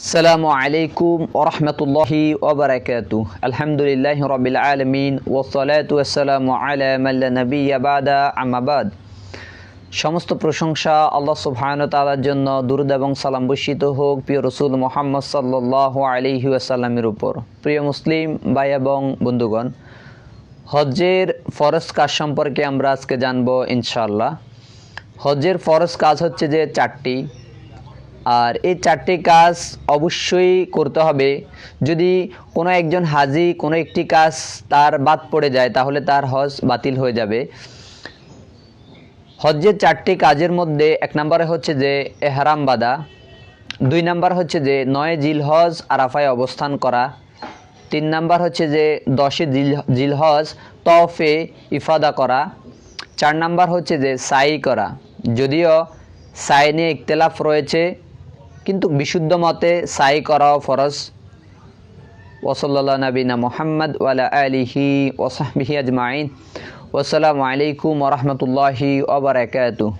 আসসালামু আলাইকুম ওরহমতুল্লাহি ওবারাকাতু আলহামদুলিল্লাহ রবিল আলমিন ওসলাতু ওয়াসসালামু আলা মান লা নাবিয়্যা বাদা আম্মা বাদ। সমস্ত প্রশংসা আল্লাহ সুবহানাহু ওয়া তাআলার জন্য। দুরূদ এবং সালাম বর্ষিত হোক প্রিয় রসুল মুহাম্মদ সাল্লাল্লাহু আলাইহি ওয়াসাল্লামের উপর। প্রিয় মুসলিম ভাই এবং বন্ধুগণ, হজ্জের ফরজ কাজ সম্পর্কে আমরা আজকে জানবো ইনশাআল্লাহ। হজ্জের ফরজ কাজ হচ্ছে যে চারটি, আর এই চারটি কাজ অবশ্যই করতে হবে। যদি কোনো একজন হাজি কোনো একটি কাজ তার বাদ পড়ে যায় তাহলে তার হজ বাতিল হয়ে যাবে। হজ্জের চারটি কাজের মধ্যে এক নম্বরে হচ্ছে যে এহরাম বাঁধা, 2 নাম্বার হচ্ছে যে 9 জিলহজ আরাফায় অবস্থান করা, 3 নাম্বার হচ্ছে যে 10 জিলহজ তওফে ইফাদা করা, 4 নাম্বার হচ্ছে যে সাই করা। যদিও সাই নিয়ে ইখতিলাফ রয়েছে, কিন্তু বিশুদ্ধ মতে সাই করাও ফরজ। ওয়াসাল্লাল্লাহু নবিনা মুহাম্মদ ওয়া আলা আলিহি ওয়া সাহবিহি আজমাইন। ওয়াসসালামু আলাইকুম ওয়া রাহমাতুল্লাহি ওয়া বারাকাতুহু।